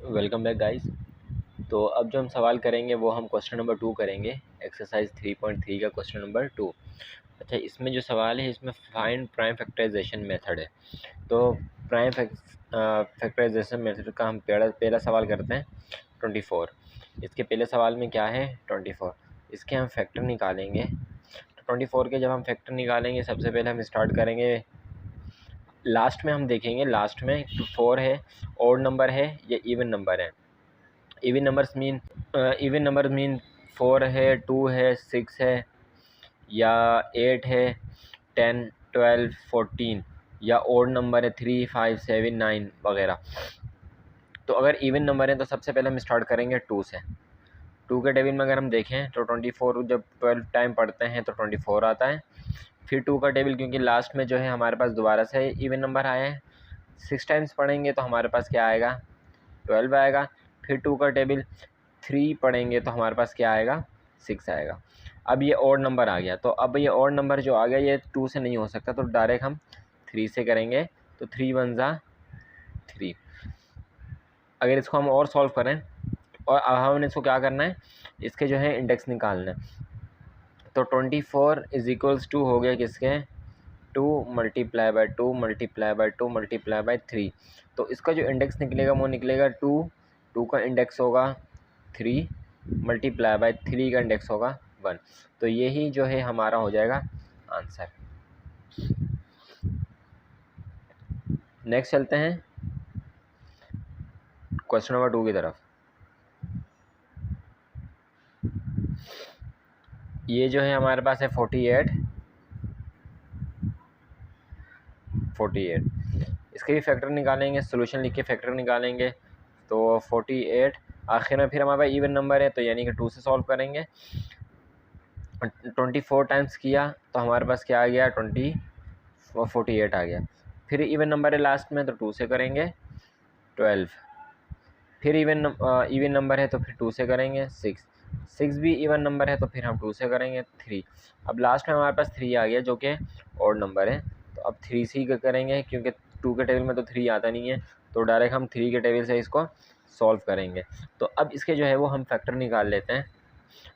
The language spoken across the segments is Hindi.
Welcome back guys. तो अब जो हम सवाल करेंगे वो हम क्वेश्चन नंबर 2 करेंगे, एक्सरसाइज 3.3 का क्वेश्चन नंबर 2। अच्छा, इसमें जो सवाल है इसमें फाइंड प्राइम फैक्टराइजेशन मेथड है। तो प्राइम फैक्टराइजेशन मेथड का हम पहला सवाल करते हैं 24। इसके पहले सवाल में क्या है 24, इसके हम फैक्टर निकालेंगे। तो 24 के जब हम फैक्टर निकालेंगे सबसे पहले हम स्टार्ट करेंगे, लास्ट में हम देखेंगे लास्ट में 4 है, ऑड नंबर है या इवन नंबर है। इवन नंबर मीन 4 है, 2 है, 6 है या 8 है, 10, 12, 14 या ऑड नंबर है 3, 5, 7, 9 वगैरह। तो अगर इवन नंबर है तो सबसे पहले हम स्टार्ट करेंगे 2 से। 2 के टेबल में अगर हम देखें तो 24 जब 12 टाइम पढ़ते हैं तो 24 आता है। फिर 2 का टेबल, क्योंकि लास्ट में जो है हमारे पास दोबारा से इवन नंबर आया है, 6 टाइम्स पढ़ेंगे तो हमारे पास क्या आएगा 12 आएगा। फिर 2 का टेबल 3 पढ़ेंगे तो हमारे पास क्या आएगा 6 आएगा। अब ये ऑड नंबर आ गया, तो अब ये ऑड नंबर जो आ गया ये 2 से नहीं हो सकता, तो डायरेक्ट हम 3 से करेंगे। तो 3 1 ज़ा 3। अगर इसको हम और सॉल्व करें और अब हमने इसको क्या करना है, इसके जो है इंडेक्स निकालना है। तो 24 इज इक्वल्स टू हो गया किसके 2 multiply by 2 multiply by 2 multiply by 3। तो इसका जो इंडेक्स निकलेगा वो निकलेगा 2, 2 का इंडेक्स होगा 3 मल्टीप्लाई बाई 3 का इंडेक्स होगा 1। तो यही जो है हमारा हो जाएगा आंसर। नेक्स्ट चलते हैं क्वेश्चन नंबर 2 की तरफ। ये जो है हमारे पास है 48। इसके भी फैक्टर निकालेंगे, सोल्यूशन लिख के फैक्टर निकालेंगे। तो 48 आखिर में फिर हमारे पास इवन नंबर है तो यानी कि 2 से सॉल्व करेंगे। 24 टाइम्स किया तो हमारे पास क्या आ गया 48 आ गया। फिर इवन नंबर है लास्ट में तो 2 से करेंगे 12। फिर इवन नंबर है तो फिर 2 से करेंगे 6 भी इवन नंबर है तो फिर हम 2 से करेंगे 3। अब लास्ट में हमारे पास 3 आ गया जो कि ऑड नंबर है, तो अब 3 से ही करेंगे क्योंकि 2 के टेबल में तो 3 आता नहीं है, तो डायरेक्ट हम 3 के टेबल से इसको सॉल्व करेंगे। तो अब इसके जो है वो हम फैक्टर निकाल लेते हैं,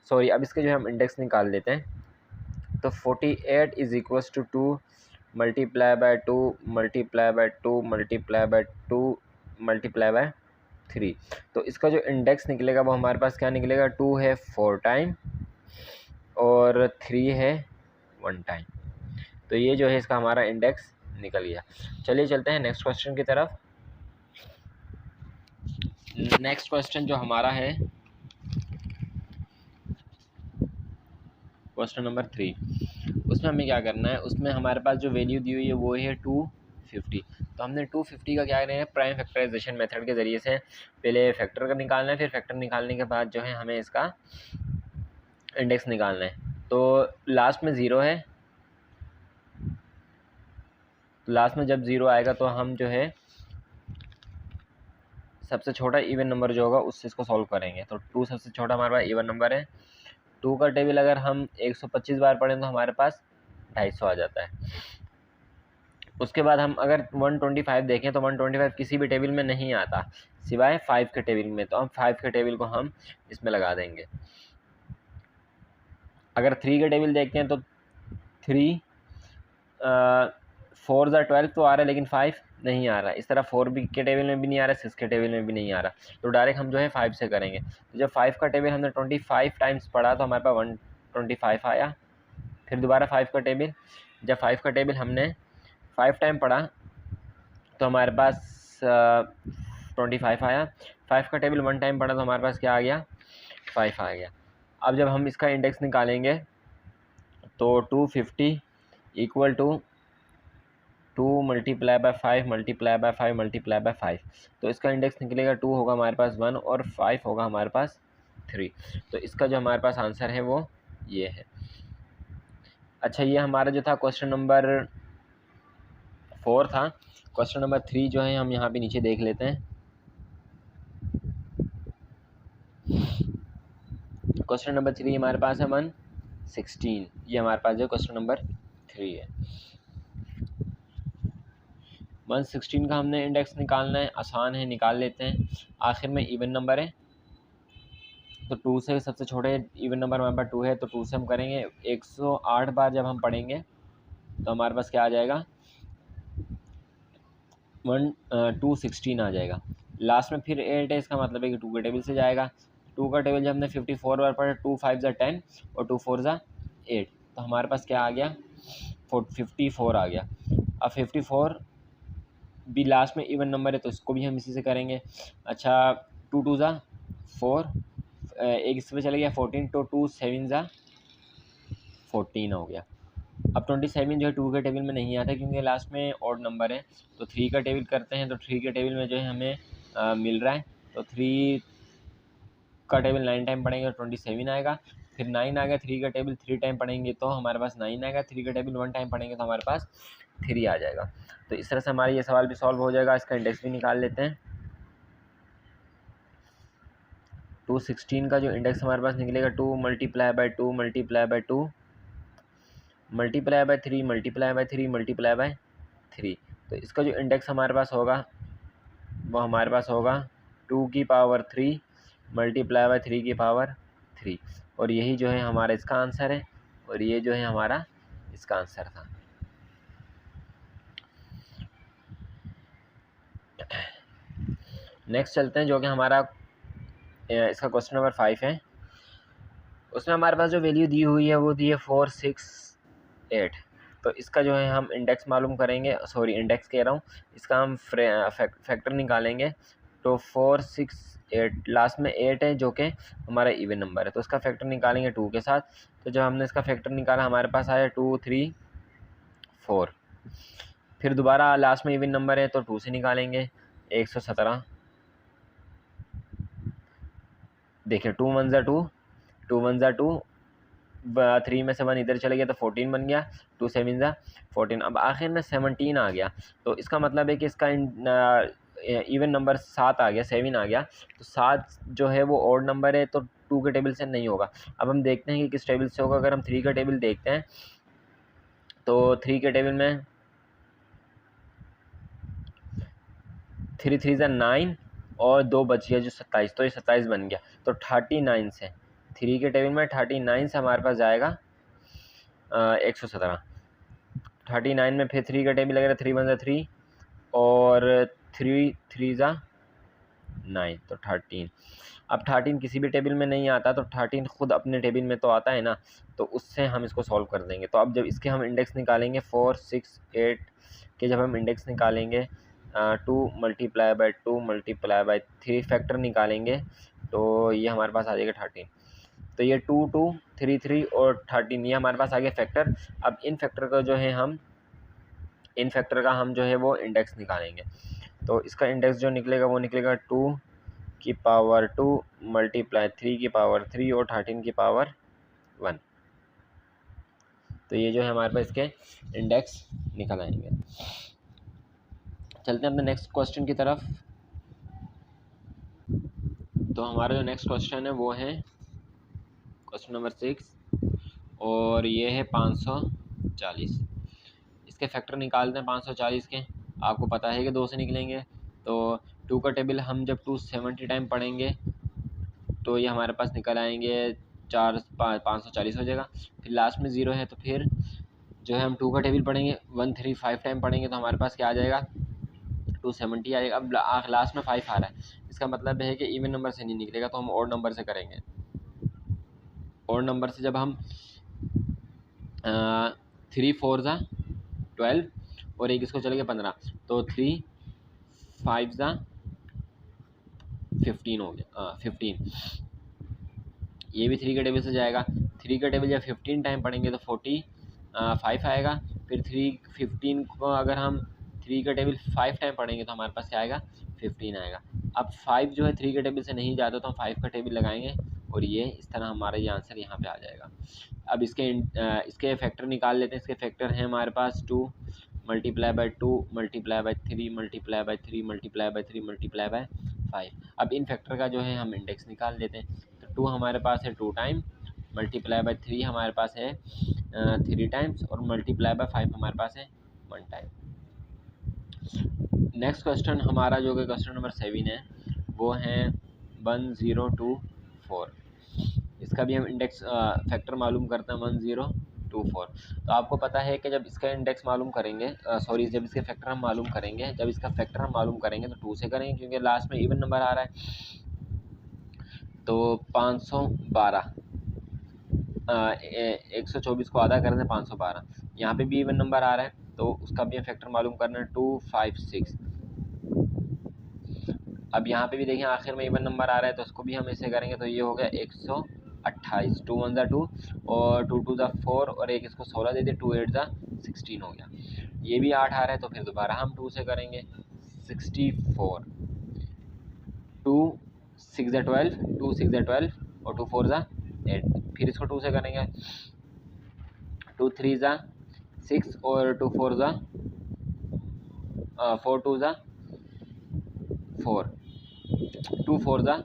सॉरी अब इसके जो है हम इंडेक्स निकाल लेते हैं। तो 48 is equals to 2 multiply by 2 multiply by 2 multiply by 2 multiply by 3। तो इसका जो इंडेक्स निकलेगा वो हमारे पास क्या निकलेगा 2 है 4 टाइम और 3 है 1 टाइम। तो ये जो है इसका हमारा इंडेक्स निकल गया। चलिए चलते हैं नेक्स्ट क्वेश्चन की तरफ। नेक्स्ट क्वेश्चन जो हमारा है क्वेश्चन नंबर 3, उसमें हमें क्या करना है, उसमें हमारे पास जो वैल्यू दी हुई है वो है 250। तो हमने 250 का क्या करना है प्राइम फैक्टराइजेशन मेथड के ज़रिए से पहले फैक्टर का निकालना है, फिर फैक्टर निकालने के बाद जो है हमें इसका इंडेक्स निकालना है। तो लास्ट में 0 है, तो लास्ट में जब 0 आएगा तो हम जो है सबसे छोटा इवन नंबर जो होगा उससे इसको सॉल्व करेंगे। तो 2 सबसे छोटा हमारे पास इवन नंबर है। 2 का टेबल अगर हम 125 बार पढ़ें तो हमारे पास 250 आ जाता है। उसके बाद हम अगर 125 देखें तो 125 किसी भी टेबल में नहीं आता सिवाय 5 के टेबल में, तो हम 5 के टेबल को हम इसमें लगा देंगे। अगर 3 के टेबल देखते हैं तो 3 4 ज़ा 12 तो आ रहा है लेकिन 5 नहीं आ रहा। इस तरह 4 भी के टेबल में भी नहीं आ रहा, 6 के टेबल में भी नहीं आ रहा, तो डायरेक्ट हम जो है 5 से करेंगे। तो जब 5 का टेबल हमने 25 टाइम्स पढ़ा तो हमारे पास 125 आया। फिर दोबारा 5 का टेबल, जब 5 का टेबल हमने 5 टाइम पढ़ा तो हमारे पास 25 आया। 5 का टेबल 1 टाइम पढ़ा तो हमारे पास क्या आ गया 5 आ गया। अब जब हम इसका इंडेक्स निकालेंगे तो 250 equal to 2 multiply by 5 multiply by 5 multiply by 5। तो इसका इंडेक्स निकलेगा 2 होगा हमारे पास 1 और 5 होगा हमारे पास 3। तो इसका जो हमारे पास आंसर है वो ये है। अच्छा, ये हमारा जो था क्वेश्चन नंबर 4 था। क्वेश्चन नंबर 3 जो है हम यहाँ पे नीचे देख लेते हैं। क्वेश्चन नंबर 3 हमारे पास है 116। ये हमारे पास जो क्वेश्चन नंबर 3 है। 116 का हमने इंडेक्स निकालना है, आसान है, निकाल लेते हैं। आखिर में इवन नंबर है तो 2 से सबसे छोटे इवन नंबर हमारे पास 2 है, तो 2 से हम करेंगे 108 बार जब हम पढ़ेंगे तो हमारे पास क्या आ जाएगा 216 आ जाएगा। लास्ट में फिर 8 है, इसका मतलब है कि 2 के टेबल से जाएगा। 2 का टेबल जब हमने 54 बार पढ़ा, 2 5 ज़ा 10 और 2 4 ज़ा 8, तो हमारे पास क्या आ गया 54 आ गया। अब 54 भी लास्ट में इवन नंबर है तो इसको भी हम इसी से करेंगे। अच्छा 2 2 ज़ा 4, एक इस पर चले गया 14, तो 2 7 ज़ा 14 हो गया। अब 27 जो है 2 के टेबल में नहीं आता क्योंकि लास्ट में ऑड नंबर है, तो 3 का टेबल करते हैं। तो 3 के टेबल में जो है हमें मिल रहा है, तो 3 का टेबल 9 टाइम पढ़ेंगे तो 27 आएगा। फिर 9 आ गया, 3 का टेबल 3 टाइम पढ़ेंगे तो हमारे पास 9 आएगा। 3 का टेबल 1 टाइम पढ़ेंगे तो हमारे पास 3 आ जाएगा। तो इस तरह से हमारा ये सवाल भी सॉल्व हो जाएगा। इसका इंडेक्स भी निकाल लेते हैं। 216 का जो इंडेक्स हमारे पास निकलेगा 2 multiply by 2 multiply by 2 multiply by 3 multiply by 3 multiply by 3। तो इसका जो इंडेक्स हमारे पास होगा वो हमारे पास होगा 2 की पावर 3 मल्टीप्लाई बाई 3 की पावर 3, और यही जो है हमारा इसका आंसर है, और ये जो है हमारा इसका आंसर था। नेक्स्ट चलते हैं, जो कि हमारा इसका क्वेश्चन नंबर 5 है। उसमें हमारे पास जो वैल्यू दी हुई है वो दी है 4 6 8। तो इसका जो है हम इंडेक्स मालूम करेंगे, सॉरी इंडेक्स कह रहा हूँ, इसका हम फैक्टर निकालेंगे। तो 4 6 8 लास्ट में 8 है जो कि हमारा इवन नंबर है, तो इसका फैक्टर निकालेंगे 2 के साथ। तो जब हमने इसका फैक्टर निकाला हमारे पास आया 2 3 4। फिर दोबारा लास्ट में इवन नंबर है तो 2 से निकालेंगे 117। देखिए 2 1 ज़ा 2, 2 1 ज़ा 2, 3 में से 1 इधर चले गया तो 14 बन गया, 2 7 ज़ा 14। अब आखिर में 17 आ गया, तो इसका मतलब है कि इसका इवन नंबर 7 आ गया, 7 आ गया। तो 7 जो है वो ऑड नंबर है, तो 2 के टेबल से नहीं होगा। अब हम देखते हैं कि किस टेबल से होगा। अगर हम 3 का टेबल देखते हैं तो 3 के टेबल में 3 3 ज़ा 9 और 2 बच गया जो 27, तो ये 27 बन गया। तो 39 से 3 के टेबल में 39 से हमारे पास जाएगा 117। 39 में फिर 3 का टेबल लगेगा, 3 1 ज़ा 3 और 3 3 ज़ा 9, तो 13। अब 13 किसी भी टेबल में नहीं आता, तो 13 खुद अपने टेबल में तो आता है ना, तो उससे हम इसको सॉल्व कर देंगे। तो अब जब इसके हम इंडेक्स निकालेंगे 4 6 8 के जब हम इंडेक्स निकालेंगे 2 multiply by 2 multiply by 3 factor निकालेंगे, तो ये हमारे पास आ जाएगा 13। तो ये 2 2 3 3 और 13 ये हमारे पास आ गया फैक्टर। अब इन फैक्टर का जो है हम जो है वो इंडेक्स निकालेंगे। तो इसका इंडेक्स जो निकलेगा वो निकलेगा 2 की पावर 2 मल्टीप्लाई 3 की पावर 3 और 13 की पावर 1। तो ये जो है हमारे पास इसके इंडेक्स निकल आएंगे। चलते हैं अपने नेक्स्ट क्वेश्चन की तरफ। तो हमारा जो नेक्स्ट क्वेश्चन है वो है क्वेश्चन नंबर 6, और ये है 540। इसके फैक्टर निकालते हैं 540 के। आपको पता है कि 2 से निकलेंगे, तो 2 का टेबल हम जब 270 टाइम पढ़ेंगे तो ये हमारे पास निकल आएंगे 540 हो जाएगा। फिर लास्ट में 0 है, तो फिर जो है हम 2 का टेबल पढ़ेंगे 135 टाइम पढ़ेंगे तो हमारे पास क्या आ जाएगा 270 आ जाएगा। अब लास्ट में 5 आ रहा है, इसका मतलब है कि इवन नंबर से नहीं निकलेगा, तो हम ऑड नंबर से करेंगे। ऑड नंबर से जब हम 3 4 ज़ा 12 और एक इसको चले गया 15, तो 3 5 ज़ा 15 हो गया 15। ये भी 3 के टेबल से जाएगा। 3 का टेबल जब 15 टाइम पढ़ेंगे तो 45 आएगा। फिर 15 को अगर हम 3 का टेबल 5 टाइम पढ़ेंगे तो हमारे पास क्या आएगा 15 आएगा। अब 5 जो है 3 के टेबल से नहीं जाता, तो हम 5 का टेबल लगाएंगे और ये इस तरह हमारा ये आंसर यहाँ पे आ जाएगा। अब इसके फैक्टर निकाल लेते हैं। इसके फैक्टर हैं हमारे पास 2 multiply by 2 multiply by 3 multiply by 3 multiply by 3 multiply by 5। अब इन फैक्टर का जो है हम इंडेक्स निकाल लेते हैं। तो 2 हमारे पास है 2 टाइम, मल्टीप्लाई बाई 3 हमारे पास है 3 टाइम्स, और मल्टीप्लाई बाई 5 हमारे पास है 1 टाइम। नेक्स्ट क्वेश्चन हमारा जो कि क्वेश्चन नंबर 7 है वो है 1024। इसका भी हम इंडेक्स फैक्टर मालूम करते हैं 1024। तो आपको पता है कि जब इसका इंडेक्स मालूम करेंगे जब इसके फैक्टर हम मालूम करेंगे, जब इसका फैक्टर हम मालूम करेंगे तो 2 से करेंगे क्योंकि लास्ट में इवन नंबर आ रहा है। तो 512 124 को आधा करें तो 512, यहाँ पे भी इवन नंबर आ रहा है तो उसका भी फैक्टर मालूम करना है 256। अब यहाँ पे भी देखिए आखिर में इवन नंबर आ रहा है तो उसको भी हम ऐसे करेंगे तो ये हो गया 128। 2 1 ज़ा 2 और 2 2 ज़ा 4 और एक इसको 16 दे दिए, 2 8 ज़ा 16 हो गया। ये भी 8 आ रहा है तो फिर दोबारा हम 2 से करेंगे 64। 2 6 ज़ा 12, 2 6 ज़ा 12 और 2 4 ज़ा 8। फिर इसको 2 से करेंगे 2 3 ज़ा 6 और 2 4 ज़ा 4 2 ज़ा 4, 2 4 ज़ा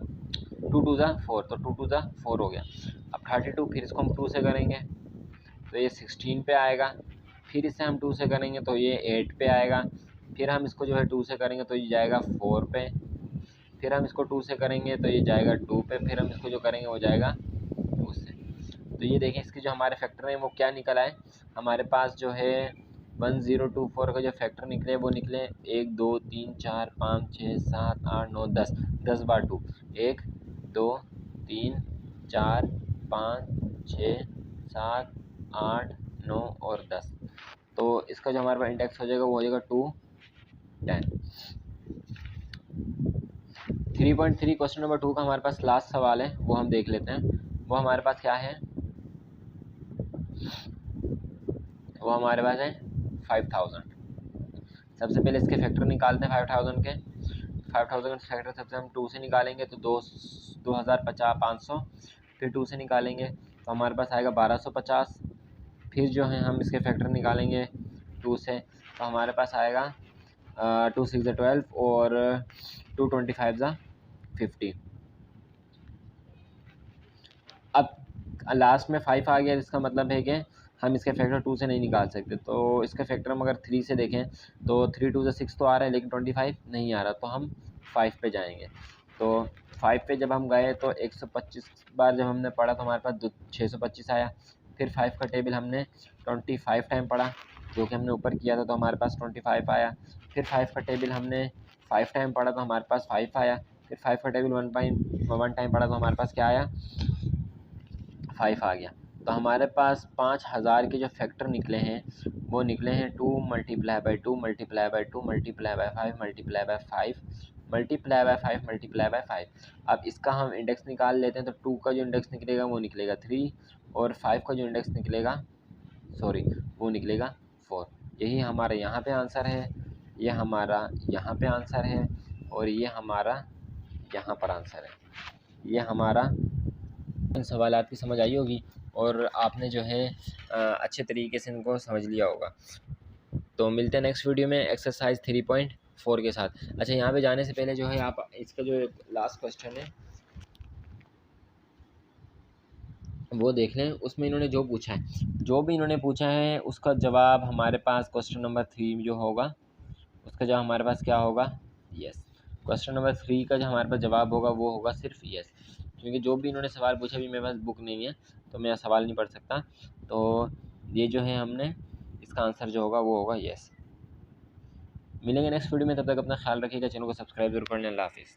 2 2 ज़ा 4, तो 2 2 ज़ा 4 हो गया। अब 32 फिर इसको हम 2 से करेंगे तो ये 16 पे आएगा। फिर इसे हम 2 से करेंगे तो ये 8 पे आएगा। फिर हम इसको जो है 2 से करेंगे तो ये जाएगा 4 पे। फिर हम इसको 2 से करेंगे तो ये जाएगा 2 पे। फिर हम इसको जो करेंगे वो जाएगा 2 से। तो ये देखें इसके जो हमारे फैक्टर हैं वो क्या निकल आए हमारे पास जो है 1024 का जो फैक्टर निकले वो निकले 1 2 3 4 5 6 7 8 9 10। 10 बार 2 1 2 3 4 5 6 7 8 9 और 10। तो इसका जो हमारे पास इंडेक्स हो जाएगा वो हो जाएगा 2 10। 3.3 क्वेश्चन नंबर 2 का हमारे पास लास्ट सवाल है वो हम देख लेते हैं। वो हमारे पास क्या है, वो हमारे पास है 5000। सबसे पहले इसके फैक्टर निकालते हैं 5000 के। 5000 के फैक्टर सबसे हम 2 से निकालेंगे तो 2050 500। फिर 2 से निकालेंगे तो हमारे पास आएगा 1250। फिर जो है हम इसके फैक्टर निकालेंगे 2 से तो हमारे पास आएगा 2 6 ज़ा 12 और 2 25 ज़ा 50। अब लास्ट में 5 आ गया इसका मतलब है कि हम इसके फैक्टर 2 से नहीं निकाल सकते। तो इसके फैक्टर हम अगर 3 से देखें तो 3 2 ज़ा 6 तो आ रहा है लेकिन 25 नहीं आ रहा, तो हम 5 पे जाएंगे। तो 5 पे जब हम गए तो 125 बार जब हमने पढ़ा तो हमारे पास 625 आया। फिर 5 का टेबल हमने 25 टाइम पढ़ा जो कि हमने ऊपर किया था तो हमारे पास 25 आया। फिर 5 का टेबल हमने 5 टाइम पढ़ा तो हमारे पास 5 आया। फिर 5 का टेबल 1 टाइम पढ़ा तो हमारे पास क्या आया, 5 आ गया। तो हमारे पास 5000 के जो फैक्टर निकले हैं वो निकले हैं 2 multiply by 2 multiply by 2 multiply by 5 multiply by 5 multiply by 5 multiply by 5। अब इसका हम इंडेक्स निकाल लेते हैं तो 2 का जो इंडेक्स निकलेगा वो निकलेगा 3 और 5 का जो इंडेक्स निकलेगा वो निकलेगा 4। यही हमारा यहाँ पे आंसर है, ये हमारा यहाँ पे आंसर है और ये हमारा यहाँ पर आंसर है। ये हमारा इन सवालात की समझ आई होगी और आपने जो है अच्छे तरीके से इनको समझ लिया होगा। तो मिलते हैं नेक्स्ट वीडियो में एक्सरसाइज 3.4 के साथ। अच्छा, यहाँ पे जाने से पहले जो है आप इसका जो लास्ट क्वेश्चन है वो देख लें। उसमें इन्होंने जो पूछा है, जो भी इन्होंने पूछा है उसका जवाब हमारे पास क्वेश्चन नंबर 3 जो होगा उसका जवाब हमारे पास क्या होगा, यस। क्वेश्चन नंबर 3 का जो हमारे पास जवाब होगा वो होगा सिर्फ यस, क्योंकि जो भी इन्होंने सवाल पूछा भी मेरे पास बुक नहीं है तो मैं सवाल नहीं पढ़ सकता। तो ये जो है हमने इसका आंसर जो होगा वो होगा यस। मिलेंगे नेक्स्ट वीडियो में, तब तक अपना ख्याल रखिएगा, चैनल को सब्सक्राइब जरूर कर लें। अल्लाह हाफिज़।